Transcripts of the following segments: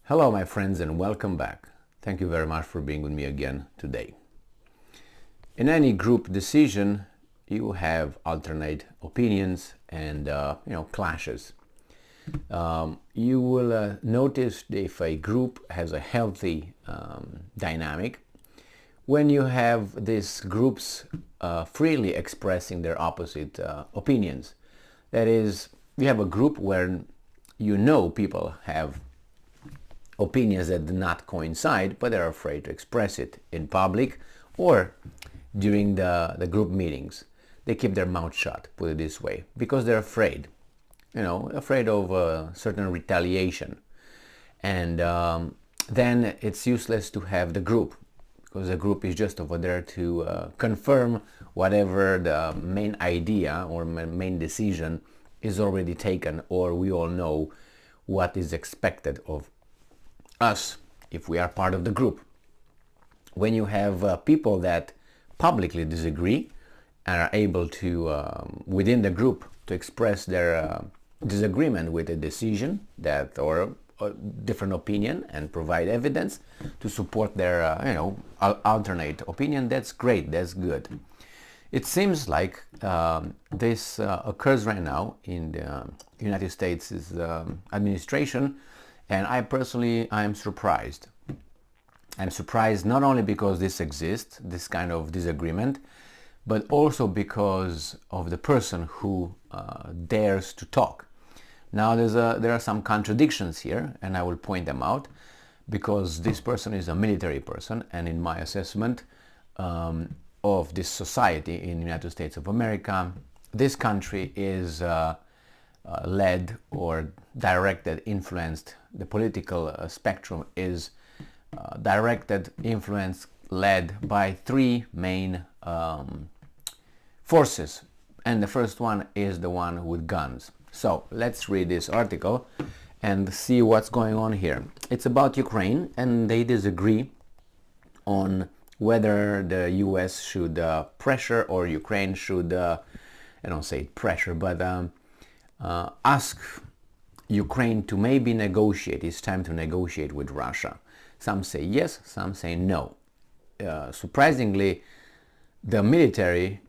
Hello, my friends, and welcome back. Thank you very much for being with me again today. In any group decision, you have alternate opinions and clashes. You will notice if a group has a healthy dynamic when you have these groups freely expressing their opposite opinions. That is, you have a group where people have opinions that do not coincide, but they're afraid to express it in public or during the group meetings. They keep their mouth shut, put it this way, because they're afraid, afraid of certain retaliation. And then it's useless to have the group, because the group is just over there to confirm whatever the main idea or main decision is already taken, or we all know what is expected of us if we are part of the group. When you have people that publicly disagree and are able to, within the group, to express their disagreement with a decision that or a different opinion and provide evidence to support their, alternate opinion, that's great, that's good. It seems like this occurs right now in the United States' administration, and I am surprised. I'm surprised not only because this exists, this kind of disagreement, but also because of the person who dares to talk. Now there are some contradictions here, and I will point them out, because this person is a military person, and in my assessment of this society in the United States of America, this country is led or directed, influenced, the political spectrum is directed, influenced, led by three main forces, and the first one is the one with guns. So let's read this article and see what's going on here. It's about Ukraine, and they disagree on whether the US should pressure or Ukraine should, I don't say pressure, but ask Ukraine to maybe negotiate. It's time to negotiate with Russia. Some say yes, some say no. Surprisingly, the military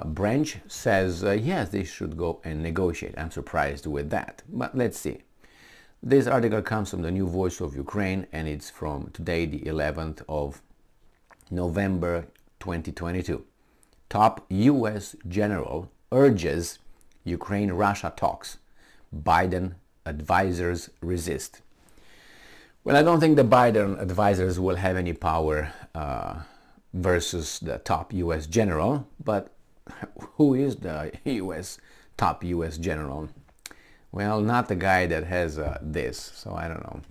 branch says yes, they should go and negotiate. I'm surprised with that, but let's see. This article comes from the New Voice of Ukraine, and it's from today, the 11th of November 2022. Top US general urges Ukraine-Russia talks. Biden advisors resist. Well, I don't think the Biden advisors will have any power versus the top US general, but who is the top US general? Well, not the guy that has this, so I don't know.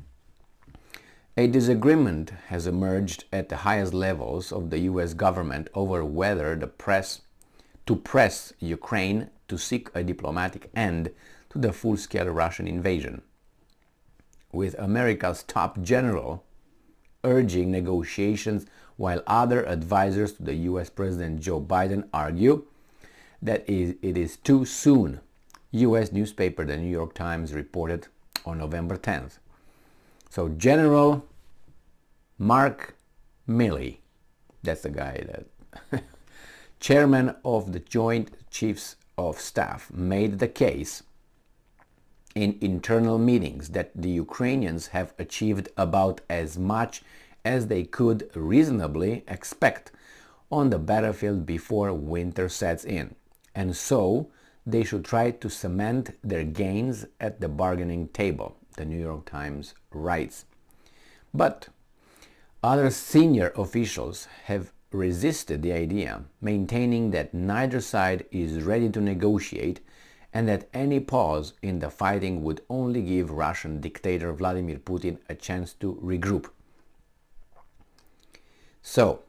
A disagreement has emerged at the highest levels of the US government over whether to press Ukraine to seek a diplomatic end to the full-scale Russian invasion, with America's top general urging negotiations, while other advisors to the US President Joe Biden argue that it is too soon. US newspaper The New York Times reported on November 10th. So General Mark Milley, that's the guy that chairman of the Joint Chiefs of Staff, made the case in internal meetings that the Ukrainians have achieved about as much as they could reasonably expect on the battlefield before winter sets in, and so they should try to cement their gains at the bargaining table, the New York Times writes. But other senior officials have resisted the idea, maintaining that neither side is ready to negotiate and that any pause in the fighting would only give Russian dictator Vladimir Putin a chance to regroup. So,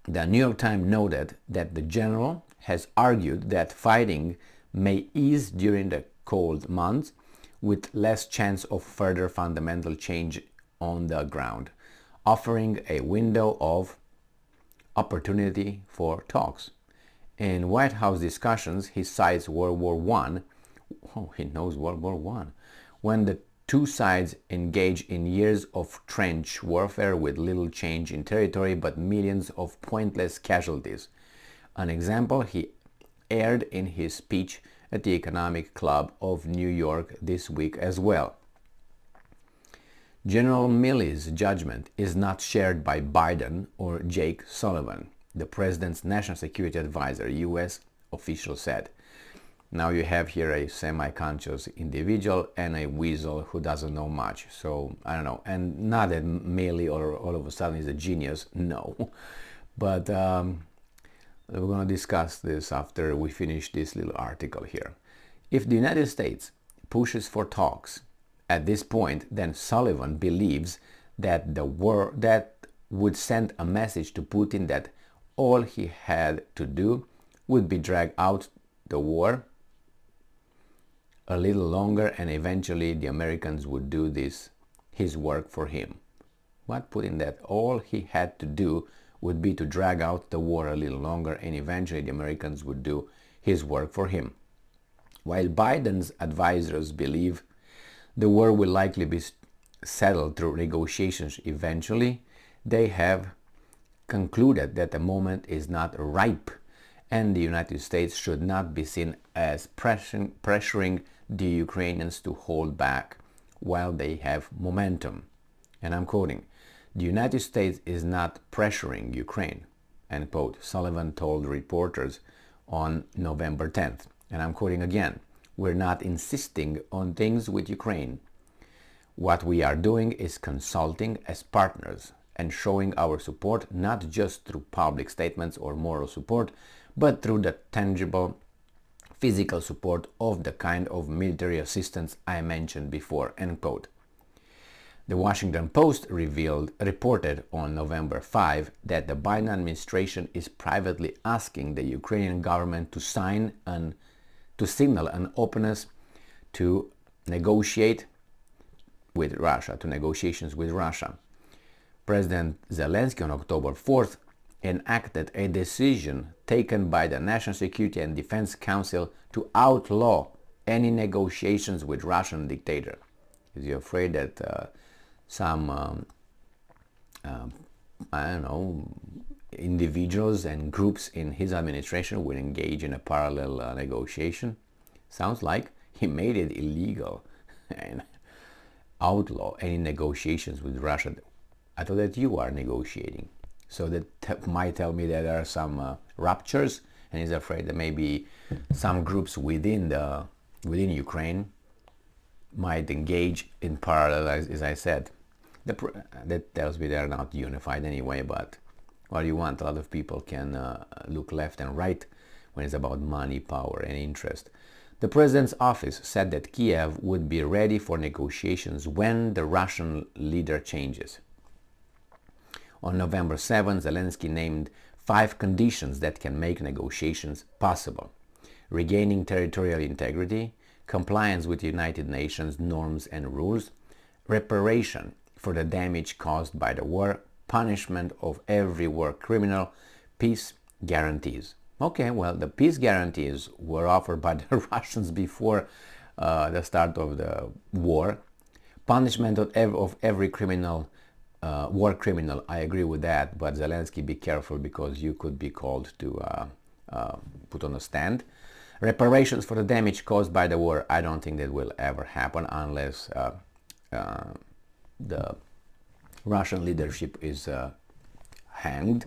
the New York Times noted that the general has argued that fighting may ease during the cold months with less chance of further fundamental change on the ground, offering a window of opportunity for talks. In White House discussions, he cites World War I. Oh, he knows World War I. When the Two sides engage in years of trench warfare with little change in territory but millions of pointless casualties. An example he aired in his speech at the Economic Club of New York this week as well. General Milley's judgment is not shared by Biden or Jake Sullivan, the president's national security advisor, U.S. official said. Now you have here a semi-conscious individual and a weasel who doesn't know much. So, I don't know. And not that Milley all of a sudden is a genius. No. But we're going to discuss this after we finish this little article here. If the United States pushes for talks at this point, then Sullivan believes that that would send a message to Putin that all he had to do would be drag out the war a little longer and eventually the Americans would do his work for him. What put in that? All he had to do would be to drag out the war a little longer and eventually the Americans would do his work for him. While Biden's advisors believe the war will likely be settled through negotiations eventually, they have concluded that the moment is not ripe and the United States should not be seen as pressuring the Ukrainians to hold back while they have momentum. And I'm quoting, "The United States is not pressuring Ukraine," end quote, Sullivan told reporters on November 10th. And I'm quoting again, "We're not insisting on things with Ukraine. What we are doing is consulting as partners and showing our support not just through public statements or moral support, but through the tangible physical support of the kind of military assistance I mentioned before," end quote. The Washington Post reported on November 5 that the Biden administration is privately asking the Ukrainian government to signal an openness to negotiations with Russia. President Zelensky on October 4th enacted a decision taken by the National Security and Defense Council to outlaw any negotiations with Russian dictator. Is he afraid that some individuals and groups in his administration will engage in a parallel negotiation? Sounds like he made it illegal and outlaw any negotiations with Russia. I thought that you are negotiating. So that might tell me that there are some ruptures, and he's afraid that maybe some groups within Ukraine might engage in parallel, as I said. That tells me they're not unified anyway, but what do you want? A lot of people can look left and right when it's about money, power, and interest. The president's office said that Kiev would be ready for negotiations when the Russian leader changes. On November 7, Zelensky named 5 conditions that can make negotiations possible: regaining territorial integrity, compliance with United Nations norms and rules, reparation for the damage caused by the war, punishment of every war criminal, peace guarantees. Okay, well, the peace guarantees were offered by the Russians before the start of the war. Punishment of every criminal, war criminal, I agree with that, but Zelensky, be careful because you could be called to put on a stand. Reparations for the damage caused by the war, I don't think that will ever happen unless the Russian leadership is hanged.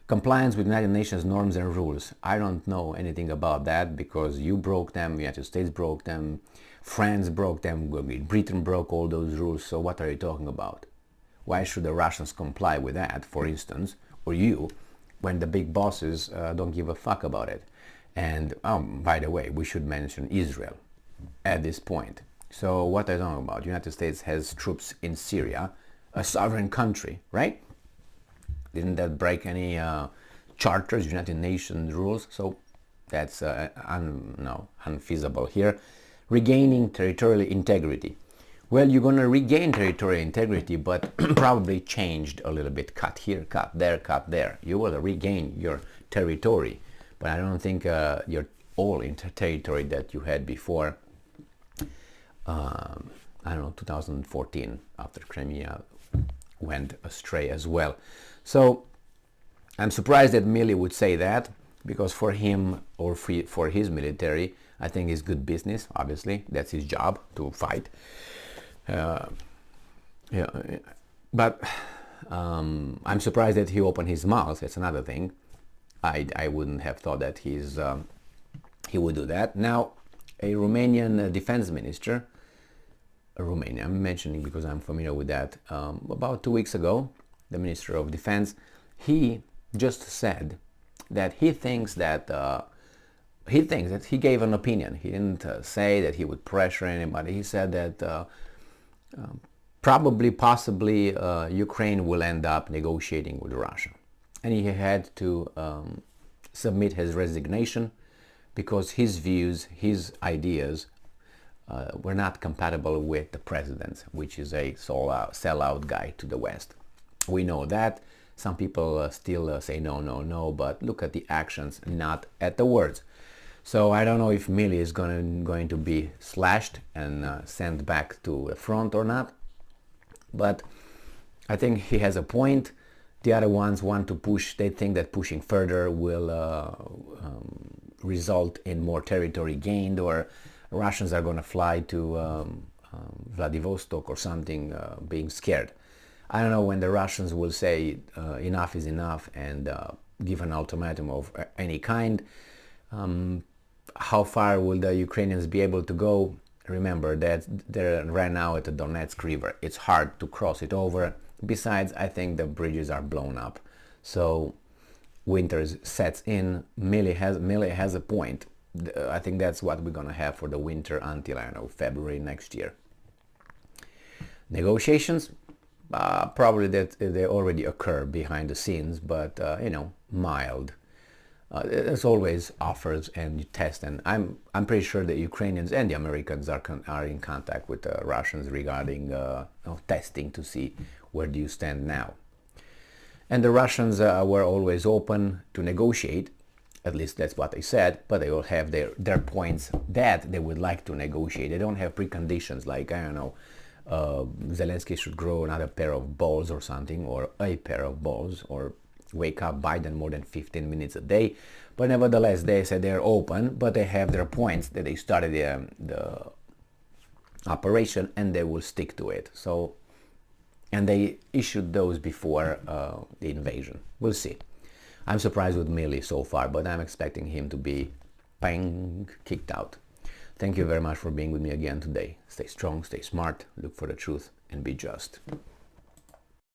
Compliance with United Nations norms and rules, I don't know anything about that because you broke them, the United States broke them, France broke them, Britain broke all those rules, so what are you talking about? Why should the Russians comply with that, for instance, or you, when the big bosses don't give a fuck about it? And, by the way, we should mention Israel at this point. So what are you talking about? The United States has troops in Syria, a sovereign country, right? Didn't that break any charters, United Nations rules? So that's unfeasible here. Regaining territorial integrity. Well, you're going to regain territorial integrity, but probably changed a little bit. Cut here, cut there, cut there. You will regain your territory, but I don't think you're all in territory that you had before. I I don't know, 2014, after Crimea went astray as well. So I'm surprised that Milley would say that, because for him or for his military, I think it's good business. Obviously, that's his job, to fight. Yeah, but I'm surprised that he opened his mouth. That's another thing. I wouldn't have thought that he would do that. Now, a Romanian defense minister, Romania, I'm mentioning because I'm familiar with that, about 2 weeks ago, the Minister of Defense, he just said that he thinks that he gave an opinion. He didn't say that he would pressure anybody. He said that possibly, Ukraine will end up negotiating with Russia. And he had to submit his resignation because his views, his ideas were not compatible with the president's, which is a sellout guy to the West. We know that. Some people still say no, no, no, but look at the actions, not at the words. So I don't know if Milley is going to be slashed and sent back to the front or not, but I think he has a point. The other ones want to push, they think that pushing further will result in more territory gained, or Russians are going to fly to Vladivostok or something, being scared. I don't know when the Russians will say enough is enough and give an ultimatum of any kind. How far will the Ukrainians be able to go? Remember that they're right now at the Donetsk River. It's hard to cross it over. Besides, I think the bridges are blown up. So winter sets in. Milley has a point. I think that's what we're going to have for the winter until, I don't know, February next year. Negotiations, probably that they already occur behind the scenes, but mild. There's always offers and you test, and I'm pretty sure the Ukrainians and the Americans are in contact with the Russians regarding testing to see where do you stand now. And the Russians were always open to negotiate. At least that's what they said, but they will have their points that they would like to negotiate. They don't have preconditions like, I don't know, Zelensky should grow another pair of balls or something, or a pair of balls, or wake up Biden more than 15 minutes a day. But nevertheless, they said they're open, but they have their points that they started the operation and they will stick to it. So, and they issued those before the invasion. We'll see. I'm surprised with Milley so far, but I'm expecting him to be kicked out. Thank you very much for being with me again today. Stay strong, stay smart, look for the truth, and be just.